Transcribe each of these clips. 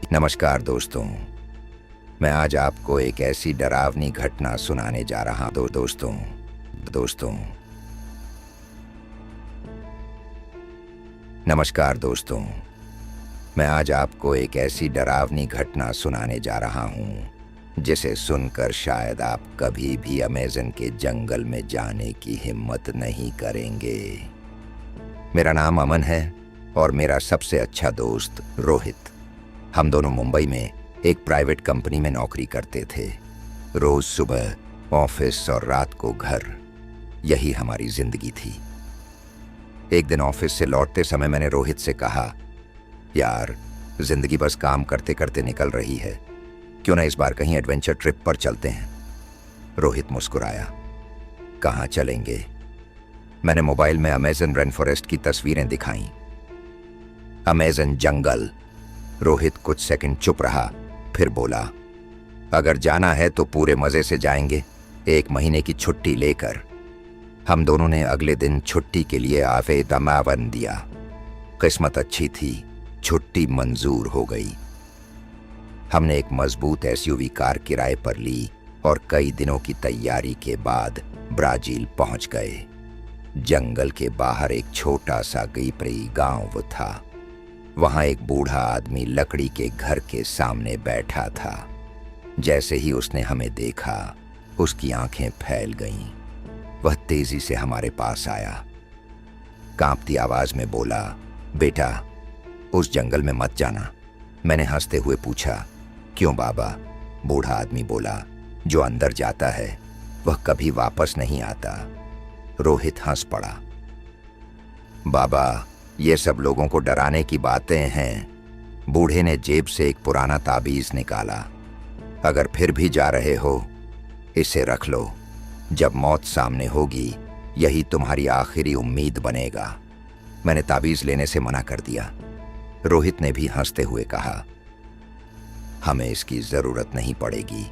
नमस्कार दोस्तों। मैं आज आपको एक ऐसी डरावनी घटना सुनाने जा रहा हूं दोस्तों। नमस्कार दोस्तों। मैं आज आपको एक ऐसी डरावनी घटना सुनाने जा रहा हूं जिसे सुनकर शायद आप कभी भी अमेज़न के जंगल में जाने की हिम्मत नहीं करेंगे। मेरा नाम अमन है और मेरा सबसे अच्छा दोस्त रोहित। हम दोनों मुंबई में एक प्राइवेट कंपनी में नौकरी करते थे। रोज सुबह ऑफिस और रात को घर, यही हमारी जिंदगी थी। एक दिन ऑफिस से लौटते समय मैंने रोहित से कहा, यार जिंदगी बस काम करते करते निकल रही है, क्यों ना इस बार कहीं एडवेंचर ट्रिप पर चलते हैं। रोहित मुस्कुराया, कहाँ चलेंगे? मैंने मोबाइल में अमेज़न रेन फॉरेस्ट की तस्वीरें दिखाईं। अमेज़न जंगल। रोहित कुछ सेकंड चुप रहा, फिर बोला, अगर जाना है तो पूरे मजे से जाएंगे, 1 महीने की छुट्टी लेकर। हम दोनों ने अगले दिन छुट्टी के लिए आवेदन दिया। किस्मत अच्छी थी, छुट्टी मंजूर हो गई। हमने एक मजबूत एसयूवी कार किराए पर ली और कई दिनों की तैयारी के बाद ब्राजील पहुंच गए। जंगल के बाहर एक छोटा सा गीपरी गांव था। वहां एक बूढ़ा आदमी लकड़ी के घर के सामने बैठा था। जैसे ही उसने हमें देखा, उसकी आंखें फैल गईं। वह तेजी से हमारे पास आया, कांपती आवाज में बोला, बेटा उस जंगल में मत जाना। मैंने हंसते हुए पूछा, क्यों बाबा? बूढ़ा आदमी बोला, जो अंदर जाता है वह कभी वापस नहीं आता। रोहित हंस पड़ा, बाबा ये सब लोगों को डराने की बातें हैं। बूढ़े ने जेब से एक पुराना ताबीज निकाला, अगर फिर भी जा रहे हो इसे रख लो। जब मौत सामने होगी यही तुम्हारी आखिरी उम्मीद बनेगा। मैंने ताबीज लेने से मना कर दिया। रोहित ने भी हंसते हुए कहा, हमें इसकी जरूरत नहीं पड़ेगी।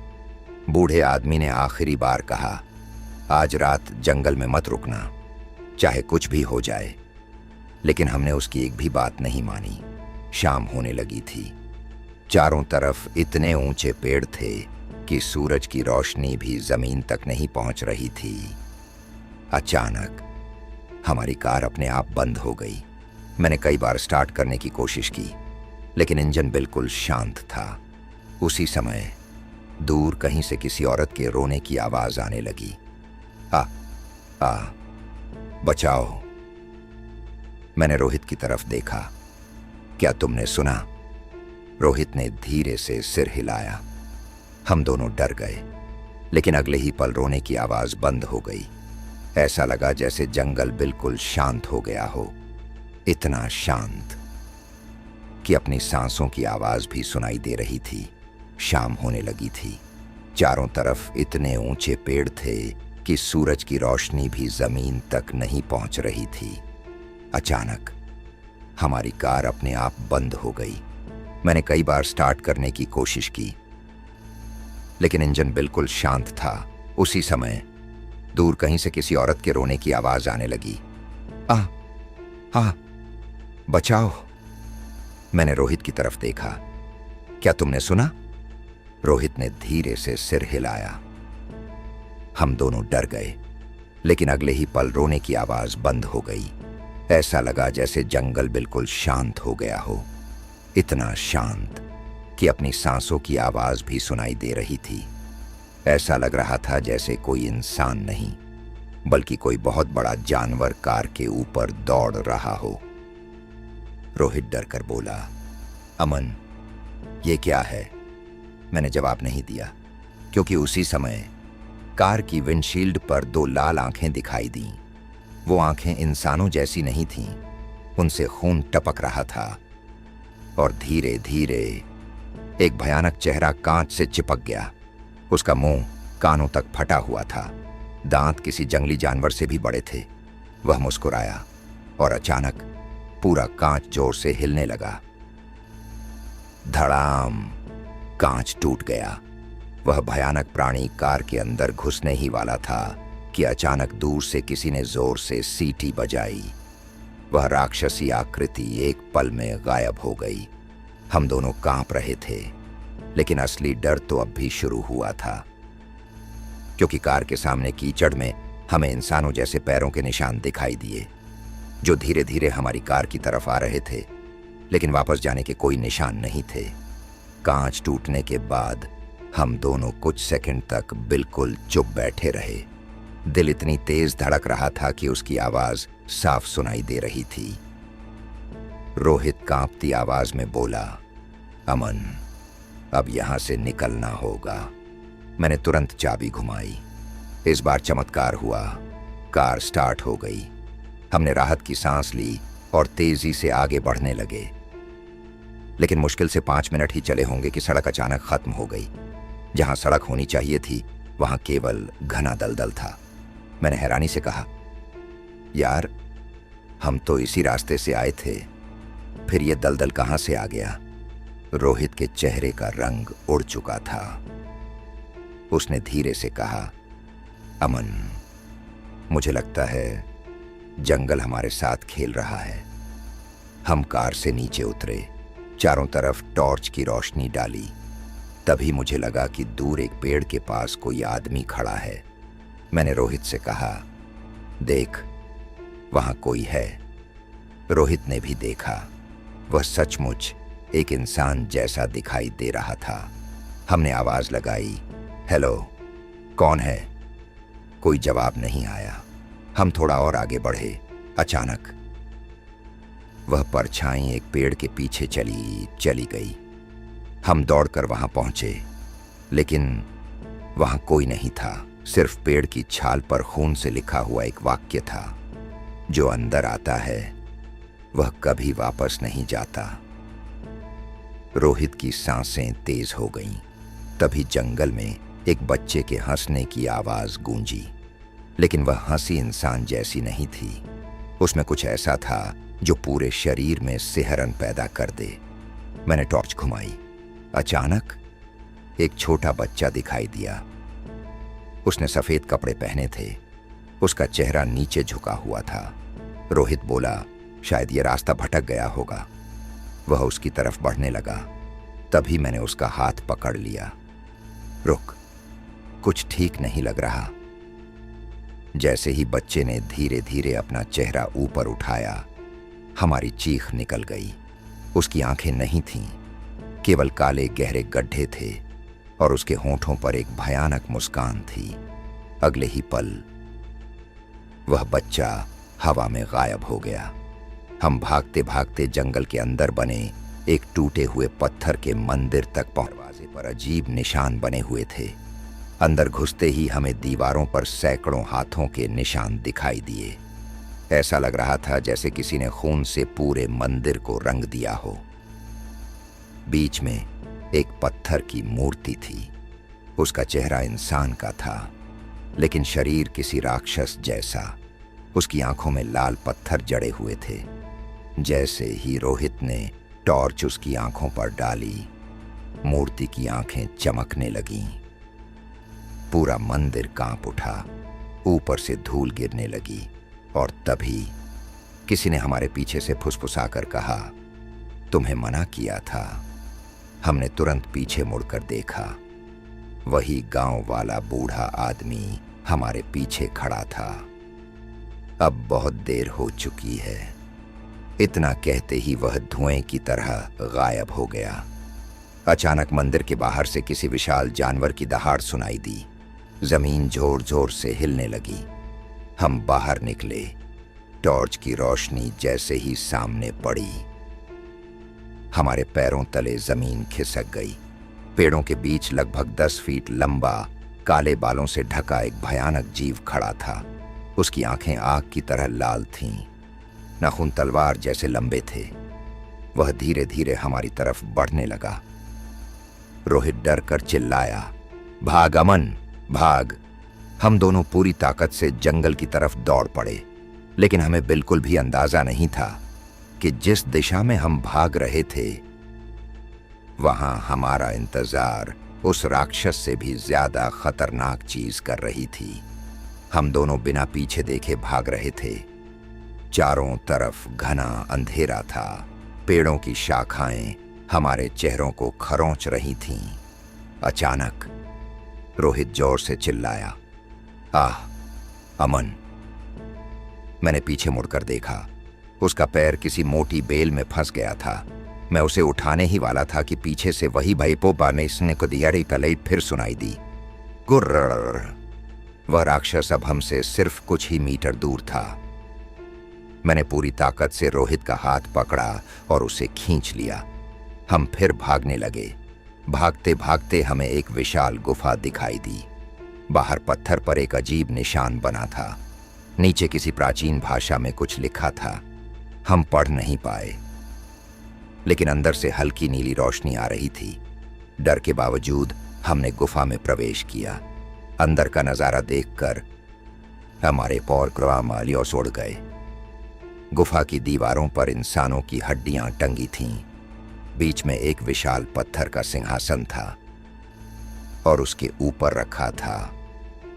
बूढ़े आदमी ने आखिरी बार कहा, आज रात जंगल में मत रुकना, चाहे कुछ भी हो जाए। लेकिन हमने उसकी एक भी बात नहीं मानी। शाम होने लगी थी। चारों तरफ इतने ऊंचे पेड़ थे कि सूरज की रोशनी भी जमीन तक नहीं पहुंच रही थी। अचानक हमारी कार अपने आप बंद हो गई। मैंने कई बार स्टार्ट करने की कोशिश की, लेकिन इंजन बिल्कुल शांत था। उसी समय दूर कहीं से किसी औरत के रोने की आवाज आने लगी, आ बचाओ। मैंने रोहित की तरफ देखा, क्या तुमने सुना? रोहित ने धीरे से सिर हिलाया। हम दोनों डर गए, लेकिन अगले ही पल रोने की आवाज बंद हो गई। ऐसा लगा जैसे जंगल बिल्कुल शांत हो गया हो, इतना शांत कि अपनी सांसों की आवाज भी सुनाई दे रही थी। शाम होने लगी थी। चारों तरफ इतने ऊंचे पेड़ थे कि सूरज की रोशनी भी जमीन तक नहीं पहुंच रही थी। अचानक हमारी कार अपने आप बंद हो गई। मैंने कई बार स्टार्ट करने की कोशिश की, लेकिन इंजन बिल्कुल शांत था। उसी समय दूर कहीं से किसी औरत के रोने की आवाज आने लगी, आ बचाओ। मैंने रोहित की तरफ देखा, क्या तुमने सुना? रोहित ने धीरे से सिर हिलाया। हम दोनों डर गए, लेकिन अगले ही पल रोने की आवाज बंद हो गई। ऐसा लगा जैसे जंगल बिल्कुल शांत हो गया हो, इतना शांत कि अपनी सांसों की आवाज भी सुनाई दे रही थी। ऐसा लग रहा था जैसे कोई इंसान नहीं, बल्कि कोई बहुत बड़ा जानवर कार के ऊपर दौड़ रहा हो। रोहित डरकर बोला, अमन ये क्या है? मैंने जवाब नहीं दिया, क्योंकि उसी समय कार की विंडशील्ड पर 2 लाल आंखें दिखाई दीं। वो आंखें इंसानों जैसी नहीं थीं, उनसे खून टपक रहा था और धीरे धीरे एक भयानक चेहरा कांच से चिपक गया। उसका मुंह कानों तक फटा हुआ था, दांत किसी जंगली जानवर से भी बड़े थे। वह मुस्कुराया और अचानक पूरा कांच जोर से हिलने लगा। धड़ाम, कांच टूट गया। वह भयानक प्राणी कार के अंदर घुसने ही वाला था कि अचानक दूर से किसी ने जोर से सीटी बजाई। वह राक्षसी आकृति एक पल में गायब हो गई। हम दोनों कांप रहे थे, लेकिन असली डर तो अब भी शुरू हुआ था, क्योंकि कार के सामने कीचड़ में हमें इंसानों जैसे पैरों के निशान दिखाई दिए, जो धीरे धीरे हमारी कार की तरफ आ रहे थे, लेकिन वापस जाने के कोई निशान नहीं थे। कांच टूटने के बाद हम दोनों कुछ सेकंड तक बिल्कुल चुप बैठे रहे। दिल इतनी तेज धड़क रहा था कि उसकी आवाज साफ सुनाई दे रही थी। रोहित कांपती आवाज में बोला, अमन, अब यहां से निकलना होगा। मैंने तुरंत चाबी घुमाई। इस बार चमत्कार हुआ, कार स्टार्ट हो गई। हमने राहत की सांस ली और तेजी से आगे बढ़ने लगे। लेकिन मुश्किल से 5 मिनट ही चले होंगे कि सड़क अचानक खत्म हो गई। जहां सड़क होनी चाहिए थी, वहां केवल घना दलदल था। मैंने हैरानी से कहा, यार, हम तो इसी रास्ते से आए थे, फिर ये दलदल कहां से आ गया? रोहित के चेहरे का रंग उड़ चुका था। उसने धीरे से कहा, अमन, मुझे लगता है जंगल हमारे साथ खेल रहा है। हम कार से नीचे उतरे, चारों तरफ टॉर्च की रोशनी डाली। तभी मुझे लगा कि दूर एक पेड़ के पास कोई आदमी खड़ा है। मैंने रोहित से कहा, देख, वहां कोई है। रोहित ने भी देखा। वह सचमुच एक इंसान जैसा दिखाई दे रहा था। हमने आवाज लगाई, हेलो, कौन है? कोई जवाब नहीं आया। हम थोड़ा और आगे बढ़े। अचानक वह परछाई एक पेड़ के पीछे चली गई। हम दौड़कर वहां पहुंचे, लेकिन वहां कोई नहीं था। सिर्फ पेड़ की छाल पर खून से लिखा हुआ एक वाक्य था, जो अंदर आता है वह कभी वापस नहीं जाता। रोहित की सांसें तेज हो गईं। तभी जंगल में एक बच्चे के हंसने की आवाज गूंजी, लेकिन वह हंसी इंसान जैसी नहीं थी। उसमें कुछ ऐसा था जो पूरे शरीर में सिहरन पैदा कर दे। मैंने टॉर्च घुमाई। अचानक एक छोटा बच्चा दिखाई दिया। उसने सफेद कपड़े पहने थे। उसका चेहरा नीचे झुका हुआ था। रोहित बोला, शायद ये रास्ता भटक गया होगा। वह उसकी तरफ बढ़ने लगा। तभी मैंने उसका हाथ पकड़ लिया। रुक, कुछ ठीक नहीं लग रहा। जैसे ही बच्चे ने धीरे धीरे अपना चेहरा ऊपर उठाया, हमारी चीख निकल गई। उसकी आंखें नहीं थीं, केवल काले गहरे गड्ढे थे और उसके होंठों पर एक भयानक मुस्कान थी। अगले ही पल वह बच्चा हवा में गायब हो गया। हम भागते भागते जंगल के अंदर बने एक टूटे हुए पत्थर के मंदिर तक पहुंचे। दरवाजे पर अजीब निशान बने हुए थे। अंदर घुसते ही हमें दीवारों पर सैकड़ों हाथों के निशान दिखाई दिए। ऐसा लग रहा था जैसे किसी ने खून से पूरे मंदिर को रंग दिया हो। बीच में एक पत्थर की मूर्ति थी। उसका चेहरा इंसान का था, लेकिन शरीर किसी राक्षस जैसा। उसकी आंखों में लाल पत्थर जड़े हुए थे। जैसे ही रोहित ने टॉर्च उसकी आंखों पर डाली, मूर्ति की आंखें चमकने लगीं। पूरा मंदिर कांप उठा, ऊपर से धूल गिरने लगी और तभी किसी ने हमारे पीछे से फुसफुसाकर कहा, तुम्हें मना किया था। हमने तुरंत पीछे मुड़कर देखा। वही गांव वाला बूढ़ा आदमी हमारे पीछे खड़ा था। अब बहुत देर हो चुकी है। इतना कहते ही वह धुएं की तरह गायब हो गया। अचानक मंदिर के बाहर से किसी विशाल जानवर की दहाड़ सुनाई दी। जमीन जोर जोर से हिलने लगी। हम बाहर निकले। टॉर्च की रोशनी जैसे ही सामने पड़ी, हमारे पैरों तले जमीन खिसक गई। पेड़ों के बीच लगभग 10 फीट लंबा, काले बालों से ढका एक भयानक जीव खड़ा था। उसकी आंखें आग की तरह लाल थीं, नाखून तलवार जैसे लंबे थे। वह धीरे धीरे हमारी तरफ बढ़ने लगा। रोहित डर कर चिल्लाया, भाग अमन, भाग। हम दोनों पूरी ताकत से जंगल की तरफ दौड़ पड़े, लेकिन हमें बिल्कुल भी अंदाजा नहीं था कि जिस दिशा में हम भाग रहे थे, वहां हमारा इंतजार उस राक्षस से भी ज्यादा खतरनाक चीज कर रही थी। हम दोनों बिना पीछे देखे भाग रहे थे। चारों तरफ घना अंधेरा था। पेड़ों की शाखाएं हमारे चेहरों को खरोंच रही थीं। अचानक रोहित जोर से चिल्लाया, आह, अमन! मैंने पीछे मुड़कर देखा। उसका पैर किसी मोटी बेल में फंस गया था। मैं उसे उठाने ही वाला था कि पीछे से वही भैपो बानेसने को दियारी कलईट फिर सुनाई दी। गुर्र! वह राक्षस अब हमसे सिर्फ कुछ ही मीटर दूर था। मैंने पूरी ताकत से रोहित का हाथ पकड़ा और उसे खींच लिया। हम फिर भागने लगे। भागते भागते हमें एक विशाल गुफा दिखाई दी। बाहर पत्थर पर एक अजीब निशान बना था। नीचे किसी प्राचीन भाषा में कुछ लिखा था। हम पढ़ नहीं पाए, लेकिन अंदर से हल्की नीली रोशनी आ रही थी। डर के बावजूद हमने गुफा में प्रवेश किया। अंदर का नजारा देखकर हमारे पैर क्रमालियों उड़ गए। गुफा की दीवारों पर इंसानों की हड्डियां टंगी थीं। बीच में एक विशाल पत्थर का सिंहासन था और उसके ऊपर रखा था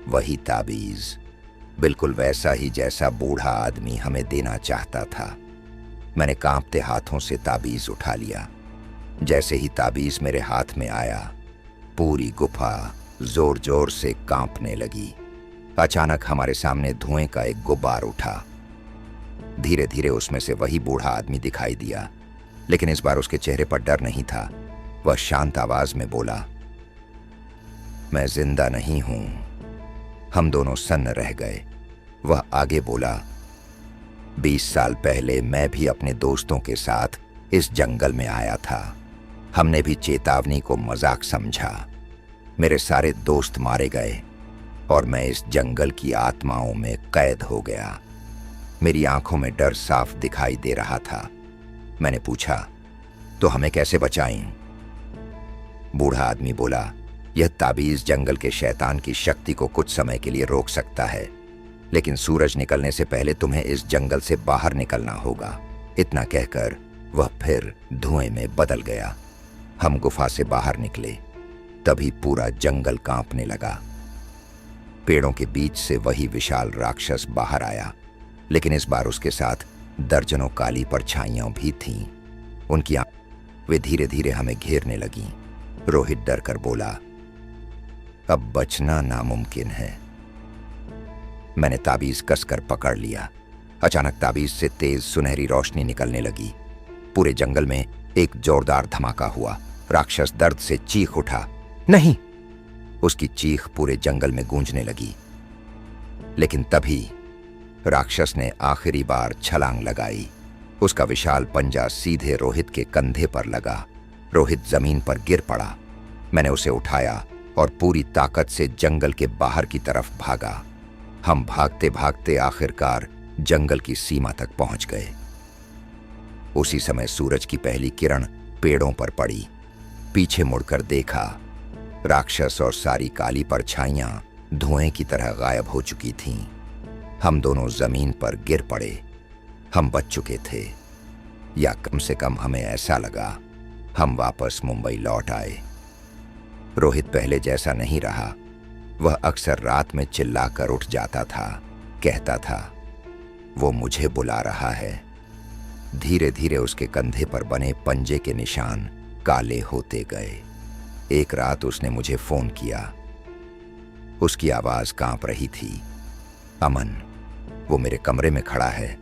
वही ताबीज, बिल्कुल वैसा ही जैसा बूढ़ा आदमी हमें देना चाहता था। मैंने कांपते हाथों से ताबीज उठा लिया। जैसे ही ताबीज मेरे हाथ में आया, पूरी गुफा जोर जोर से कांपने लगी। अचानक हमारे सामने धुएं का एक गुब्बार उठा। धीरे धीरे उसमें से वही बूढ़ा आदमी दिखाई दिया, लेकिन इस बार उसके चेहरे पर डर नहीं था। वह शांत आवाज में बोला, मैं जिंदा नहीं हूं। हम दोनों सन्न रह गए। वह आगे बोला, 20 साल पहले मैं भी अपने दोस्तों के साथ इस जंगल में आया था। हमने भी चेतावनी को मजाक समझा। मेरे सारे दोस्त मारे गए और मैं इस जंगल की आत्माओं में कैद हो गया। मेरी आंखों में डर साफ दिखाई दे रहा था। मैंने पूछा, तो हमें कैसे बचाएं? बूढ़ा आदमी बोला, यह ताबीज जंगल के शैतान की शक्ति को कुछ समय के लिए रोक सकता है, लेकिन सूरज निकलने से पहले तुम्हें इस जंगल से बाहर निकलना होगा। इतना कहकर वह फिर धुएं में बदल गया। हम गुफा से बाहर निकले, तभी पूरा जंगल कांपने लगा। पेड़ों के बीच से वही विशाल राक्षस बाहर आया, लेकिन इस बार उसके साथ दर्जनों काली परछाइयां भी थीं। उनकी वे धीरे धीरे हमें घेरने लगीं। रोहित डर कर बोला, अब बचना नामुमकिन है। मैंने ताबीज कसकर पकड़ लिया। अचानक ताबीज से तेज सुनहरी रोशनी निकलने लगी। पूरे जंगल में एक जोरदार धमाका हुआ। राक्षस दर्द से चीख उठा। नहीं! उसकी चीख पूरे जंगल में गूंजने लगी। लेकिन तभी राक्षस ने आखिरी बार छलांग लगाई। उसका विशाल पंजा सीधे रोहित के कंधे पर लगा। रोहित जमीन पर गिर पड़ा। मैंने उसे उठाया और पूरी ताकत से जंगल के बाहर की तरफ भागा। हम भागते भागते आखिरकार जंगल की सीमा तक पहुंच गए। उसी समय सूरज की पहली किरण पेड़ों पर पड़ी। पीछे मुड़कर देखा, राक्षस और सारी काली परछाइयां धुएं की तरह गायब हो चुकी थीं। हम दोनों जमीन पर गिर पड़े। हम बच चुके थे, या कम से कम हमें ऐसा लगा। हम वापस मुंबई लौट आए। रोहित पहले जैसा नहीं रहा। वह अक्सर रात में चिल्लाकर उठ जाता था, कहता था, वो मुझे बुला रहा है। धीरे धीरे उसके कंधे पर बने पंजे के निशान काले होते गए। एक रात उसने मुझे फोन किया। उसकी आवाज कांप रही थी, अमन, वो मेरे कमरे में खड़ा है।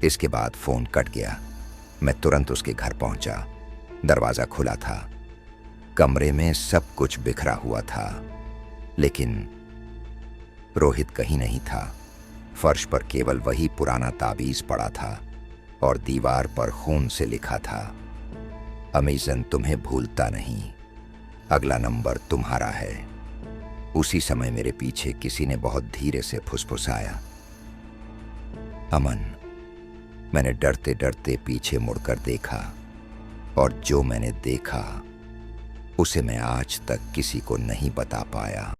इसके बाद फोन कट गया। मैं तुरंत उसके घर पहुंचा। दरवाजा खुला था। कमरे में सब कुछ बिखरा हुआ था, लेकिन रोहित कहीं नहीं था। फर्श पर केवल वही पुराना ताबीज पड़ा था और दीवार पर खून से लिखा था, अमेजन तुम्हें भूलता नहीं, अगला नंबर तुम्हारा है। उसी समय मेरे पीछे किसी ने बहुत धीरे से फुसफुसाया, अमन। मैंने डरते डरते पीछे मुड़कर देखा, और जो मैंने देखा उसे मैं आज तक किसी को नहीं बता पाया।